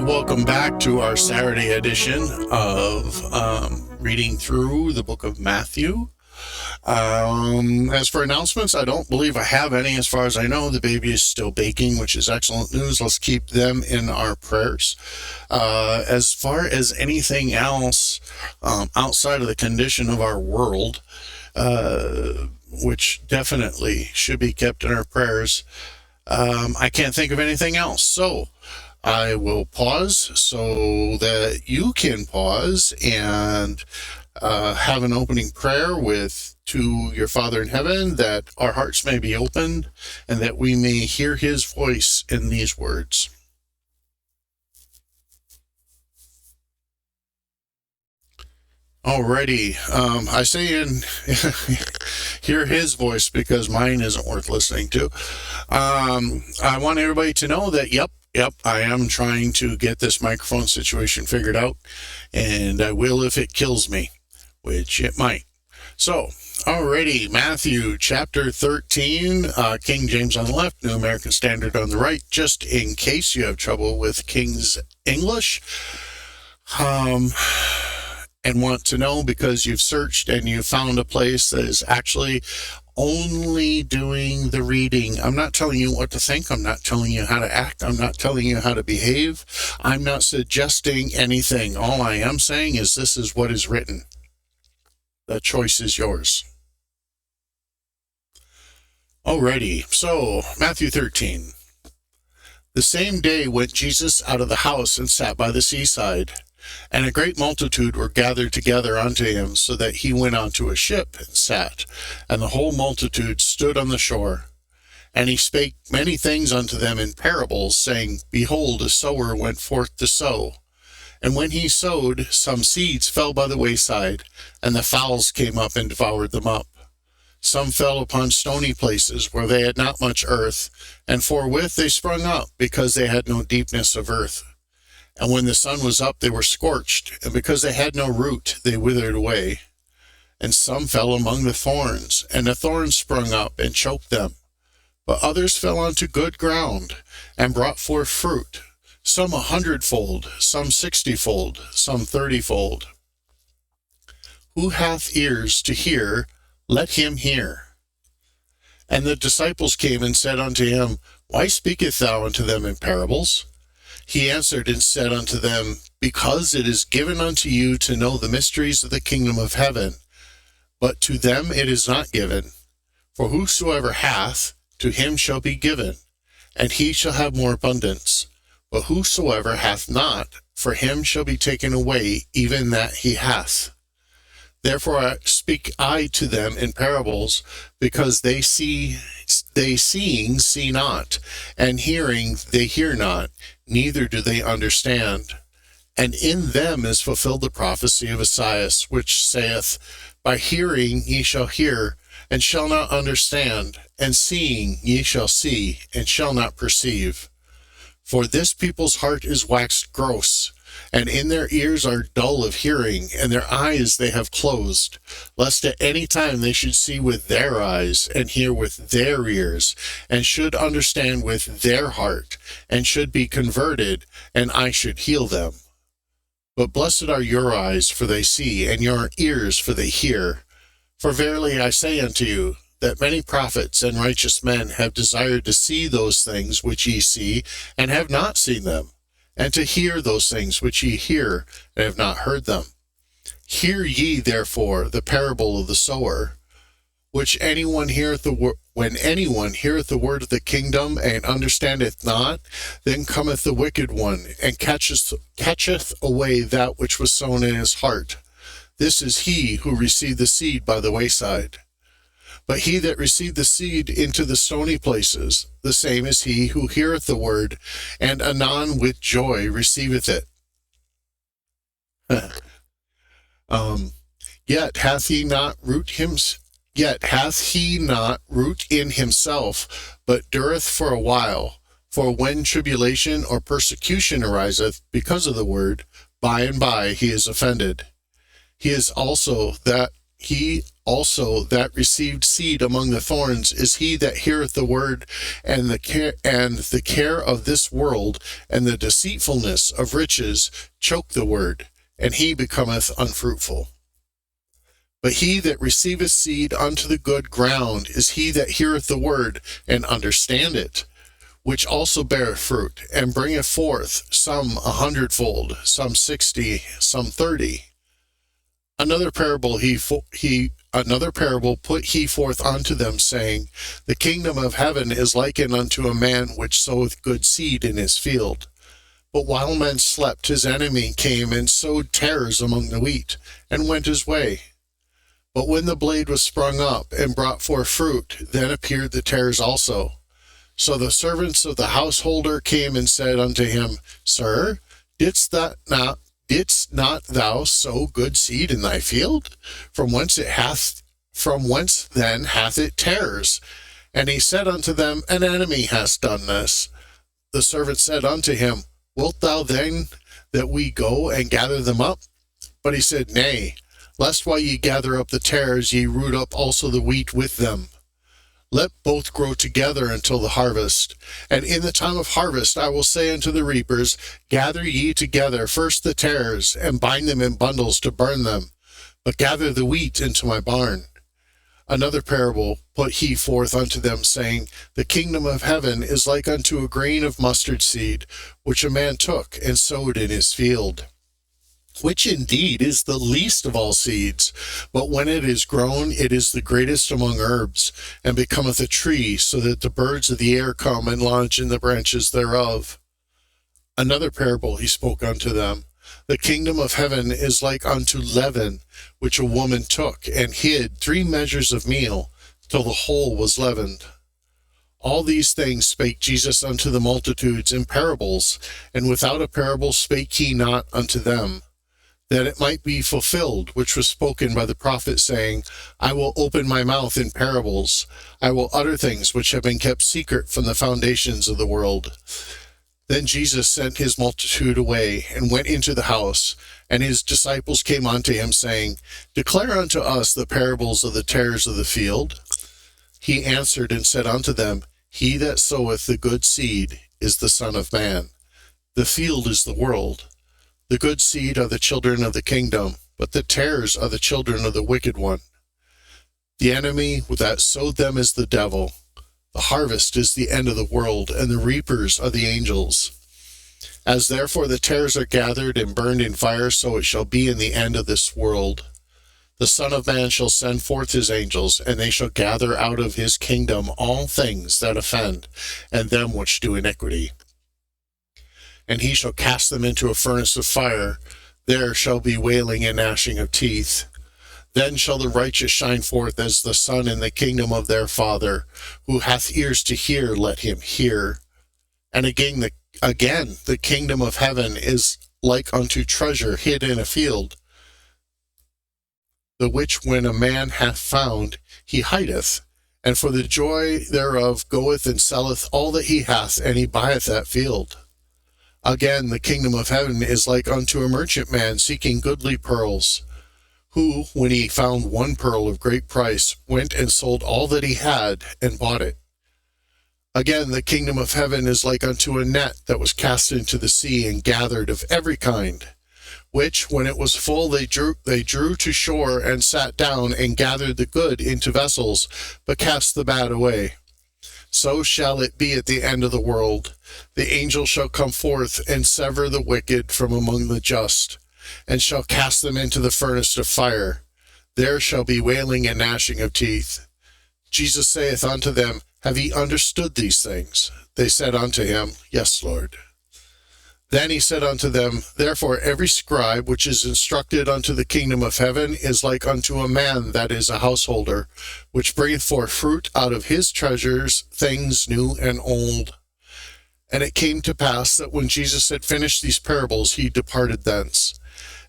welcome back to our Saturday edition of reading through the book of Matthew. As for announcements, I don't believe I have any. As far as I know, the baby is still baking, which is excellent news. Let's keep them in our prayers. As far as anything else outside of the condition of our world, which definitely should be kept in our prayers, I can't think of anything else. So I will pause so that you can pause and have an opening prayer to your Father in heaven, that our hearts may be opened and that we may hear his voice in these words. Alrighty, I say hear his voice because mine isn't worth listening to. I want everybody to know that, yep, I am trying to get this microphone situation figured out, and I will if it kills me, which it might. So, alrighty, Matthew chapter 13, King James on the left, New American Standard on the right, just in case you have trouble with King's English. And want to know because you've searched and you found a place that is actually only doing the reading. I'm not telling you what to think. I'm not telling you how to act. I'm not telling you how to behave. I'm not suggesting anything. All I am saying is this is what is written. The choice is yours. Alrighty, so Matthew 13. The same day went Jesus out of the house and sat by the seaside. And a great multitude were gathered together unto him, so that he went onto a ship and sat. And the whole multitude stood on the shore. And he spake many things unto them in parables, saying, Behold, a sower went forth to sow. And when he sowed, some seeds fell by the wayside, and the fowls came up and devoured them up. Some fell upon stony places, where they had not much earth, and forthwith they sprung up, because they had no deepness of earth. And when the sun was up, they were scorched, and because they had no root, they withered away. And some fell among the thorns, and the thorns sprung up and choked them. But others fell onto good ground, and brought forth fruit, some 100-fold, some 60-fold, some 30-fold. Who hath ears to hear, let him hear. And the disciples came and said unto him, Why speakest thou unto them in parables? He answered and said unto them, Because it is given unto you to know the mysteries of the kingdom of heaven, but to them it is not given. For whosoever hath, to him shall be given, and he shall have more abundance. But whosoever hath not, for him shall be taken away even that he hath. Therefore I speak to them in parables, because they seeing see not, and hearing they hear not, neither do they understand. And in them is fulfilled the prophecy of Esaias, which saith, By hearing ye shall hear, and shall not understand, and seeing ye shall see, and shall not perceive. For this people's heart is waxed gross, and in their ears are dull of hearing, and their eyes they have closed, lest at any time they should see with their eyes, and hear with their ears, and should understand with their heart, and should be converted, and I should heal them. But blessed are your eyes, for they see, and your ears, for they hear. For verily I say unto you, that many prophets and righteous men have desired to see those things which ye see, and have not seen them, and to hear those things which ye hear, and have not heard them. Hear ye therefore the parable of the sower, which anyone heareth when anyone heareth the word of the kingdom, and understandeth not, then cometh the wicked one, and catcheth away that which was sown in his heart. This is he who received the seed by the wayside. But he that received the seed into the stony places, the same is he who heareth the word, and anon with joy receiveth it. Yet hath he not root in himself, but dureth for a while. For when tribulation or persecution ariseth because of the word, by and by he is offended. He is also that he also that received seed among the thorns is he that heareth the word, and the care of this world and the deceitfulness of riches choke the word, and he becometh unfruitful. But he that receiveth seed unto the good ground is he that heareth the word, and understandeth, which also beareth fruit, and bringeth forth some 100-fold, some 60, some 30. Another parable put he forth unto them, saying, The kingdom of heaven is likened unto a man which soweth good seed in his field. But while men slept, his enemy came and sowed tares among the wheat, and went his way. But when the blade was sprung up and brought forth fruit, then appeared the tares also. So the servants of the householder came and said unto him, Sir, didst not thou sow good seed in thy field? From whence then hath it tares? And he said unto them, An enemy hath done this. The servant said unto him, Wilt thou then that we go and gather them up? But he said, Nay, lest while ye gather up the tares, ye root up also the wheat with them. Let both grow together until the harvest. And in the time of harvest I will say unto the reapers, Gather ye together first the tares, and bind them in bundles to burn them, but gather the wheat into my barn. Another parable put he forth unto them, saying, The kingdom of heaven is like unto a grain of mustard seed, which a man took and sowed in his field, which indeed is the least of all seeds, but when it is grown, it is the greatest among herbs, and becometh a tree, so that the birds of the air come and lodge in the branches thereof. Another parable he spoke unto them, The kingdom of heaven is like unto leaven, which a woman took, and hid 3 measures of meal, till the whole was leavened. All these things spake Jesus unto the multitudes in parables, and without a parable spake he not unto them, that it might be fulfilled, which was spoken by the prophet, saying, I will open my mouth in parables. I will utter things which have been kept secret from the foundations of the world. Then Jesus sent his multitude away, and went into the house. And his disciples came unto him, saying, Declare unto us the parables of the tares of the field. He answered and said unto them, He that soweth the good seed is the Son of Man. The field is the world. The good seed are the children of the kingdom, but the tares are the children of the wicked one. The enemy that sowed them is the devil. The harvest is the end of the world, and the reapers are the angels. As therefore the tares are gathered and burned in fire, so it shall be in the end of this world. The Son of Man shall send forth his angels, and they shall gather out of his kingdom all things that offend, and them which do iniquity. And he shall cast them into a furnace of fire. There shall be wailing and gnashing of teeth. Then shall the righteous shine forth as the sun in the kingdom of their Father. Who hath ears to hear, let him hear. And again, the kingdom of heaven is like unto treasure hid in a field, the which when a man hath found, he hideth, and for the joy thereof goeth and selleth all that he hath, and he buyeth that field. Again, the kingdom of heaven is like unto a merchantman seeking goodly pearls, who, when he found one pearl of great price, went and sold all that he had, and bought it. Again, the kingdom of heaven is like unto a net that was cast into the sea, and gathered of every kind, which, when it was full, they drew to shore, and sat down, and gathered the good into vessels, but cast the bad away. So shall it be at the end of the world. The angel shall come forth, and sever the wicked from among the just, and shall cast them into the furnace of fire. There shall be wailing and gnashing of teeth. Jesus saith unto them, Have ye understood these things? They said unto him, Yes, Lord. Then he said unto them, Therefore every scribe which is instructed unto the kingdom of heaven is like unto a man that is a householder, which bringeth forth fruit out of his treasures, things new and old. And it came to pass that when Jesus had finished these parables, he departed thence.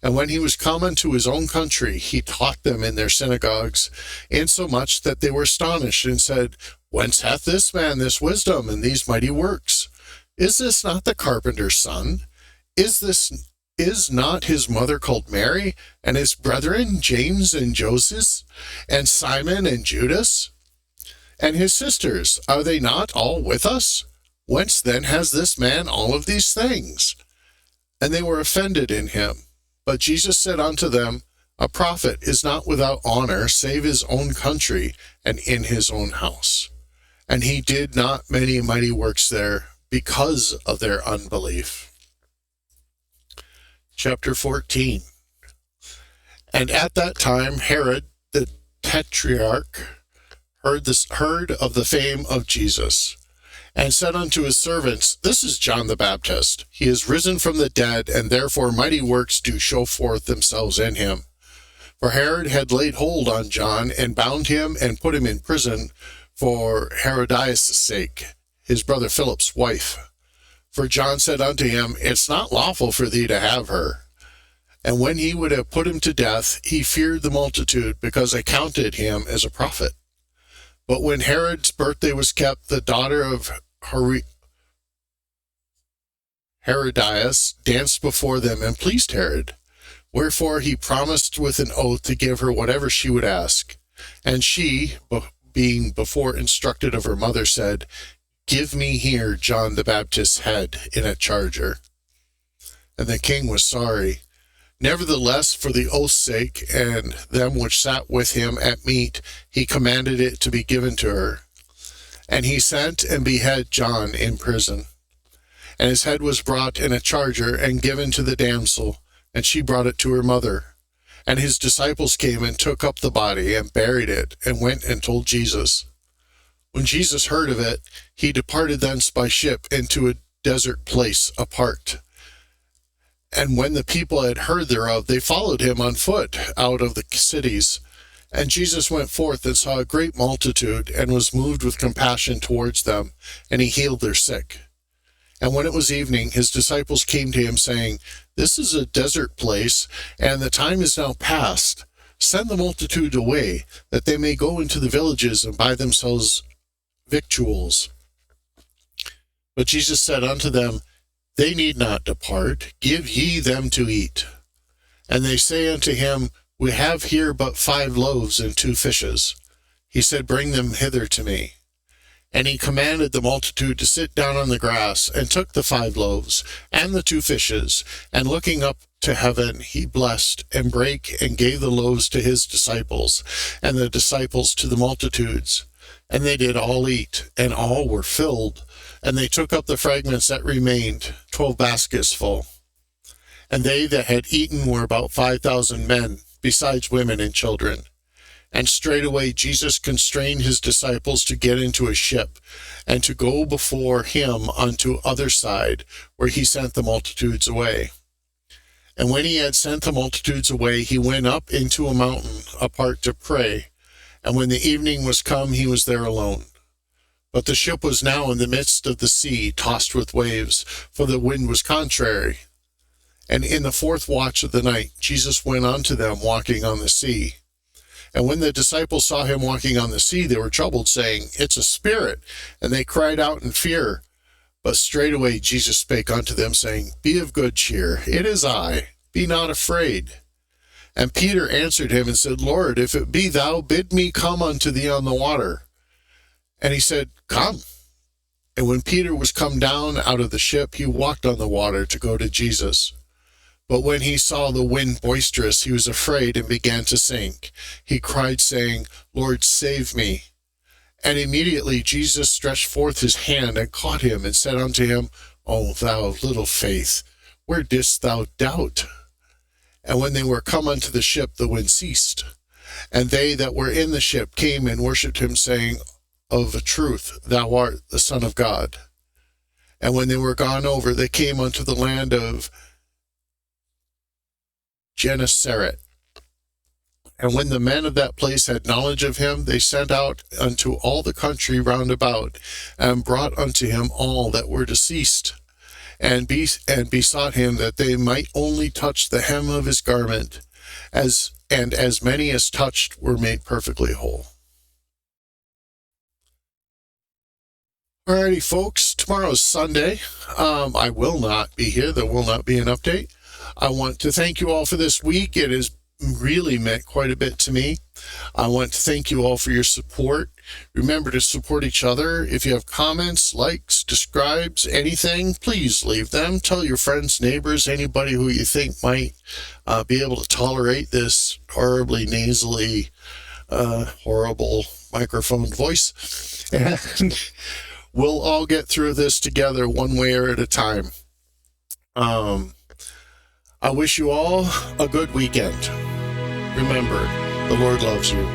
And when he was come unto his own country, he taught them in their synagogues, insomuch that they were astonished, and said, Whence hath this man this wisdom and these mighty works? Is this not the carpenter's son? Is this is not his mother called Mary, and his brethren James and Joseph, and Simon and Judas? And his sisters, are they not all with us? Whence then has this man all of these things? And they were offended in him. But Jesus said unto them, A prophet is not without honor, save his own country, and in his own house. And he did not many mighty works there, because of their unbelief. Chapter 14. And at that time Herod the Tetrarch heard of the fame of Jesus, and said unto his servants, This is John the Baptist. He is risen from the dead, and therefore mighty works do show forth themselves in him. For Herod had laid hold on John, and bound him, and put him in prison for Herodias' sake, his brother Philip's wife. For John said unto him, It's not lawful for thee to have her. And when he would have put him to death, he feared the multitude, because they counted him as a prophet. But when Herod's birthday was kept, the daughter of Herodias danced before them and pleased Herod. Wherefore he promised with an oath to give her whatever she would ask. And she, being before instructed of her mother, said, Give me here John the Baptist's head in a charger. And the king was sorry. Nevertheless, for the oath's sake, and them which sat with him at meat, he commanded it to be given to her. And he sent and beheaded John in prison. And his head was brought in a charger and given to the damsel, and she brought it to her mother. And his disciples came and took up the body and buried it, and went and told Jesus. When Jesus heard of it, he departed thence by ship into a desert place apart. And when the people had heard thereof, they followed him on foot out of the cities. And Jesus went forth and saw a great multitude, and was moved with compassion towards them, and he healed their sick. And when it was evening, his disciples came to him, saying, This is a desert place, and the time is now past. Send the multitude away, that they may go into the villages and buy themselves victuals. But Jesus said unto them, They need not depart, give ye them to eat. And they say unto him, We have here but 5 loaves and 2 fishes. He said, Bring them hither to me. And he commanded the multitude to sit down on the grass, and took the 5 loaves and the 2 fishes, and looking up to heaven, he blessed, and brake, and gave the loaves to his disciples, and the disciples to the multitudes. And they did all eat, and all were filled. And they took up the fragments that remained, 12 baskets full. And they that had eaten were about 5,000 men, besides women and children. And straightway Jesus constrained his disciples to get into a ship, and to go before him unto other side, where he sent the multitudes away. And when he had sent the multitudes away, he went up into a mountain apart to pray. And when the evening was come, he was there alone. But the ship was now in the midst of the sea, tossed with waves, for the wind was contrary. And in the 4th watch of the night, Jesus went unto them walking on the sea. And when the disciples saw him walking on the sea, they were troubled, saying, It's a spirit. And they cried out in fear. But straightway Jesus spake unto them, saying, Be of good cheer, it is I, be not afraid. And Peter answered him and said, Lord, if it be thou, bid me come unto thee on the water. And he said, Come. And when Peter was come down out of the ship, he walked on the water to go to Jesus. But when he saw the wind boisterous, he was afraid and began to sink. He cried, saying, Lord, save me. And immediately Jesus stretched forth his hand and caught him, and said unto him, O thou of little faith, where didst thou doubt? And when they were come unto the ship, the wind ceased. And they that were in the ship came and worshipped him, saying, Of a truth, thou art the Son of God. And when they were gone over, they came unto the land of Gennesaret. And when the men of that place had knowledge of him, they sent out unto all the country round about, and brought unto him all that were deceased, and besought him that they might only touch the hem of his garment, as many as touched were made perfectly whole. Alrighty, folks, tomorrow's Sunday. I will not be here. There will not be an update. I want to thank you all for this week. It has really meant quite a bit to me. I want to thank you all for your support. Remember to support each other. If you have comments, likes, describes, anything, please leave them. Tell your friends, neighbors, anybody who you think might be able to tolerate this horribly nasally, horrible microphone voice. And we'll all get through this together one way or at a time. I wish you all a good weekend. Remember, the Lord loves you.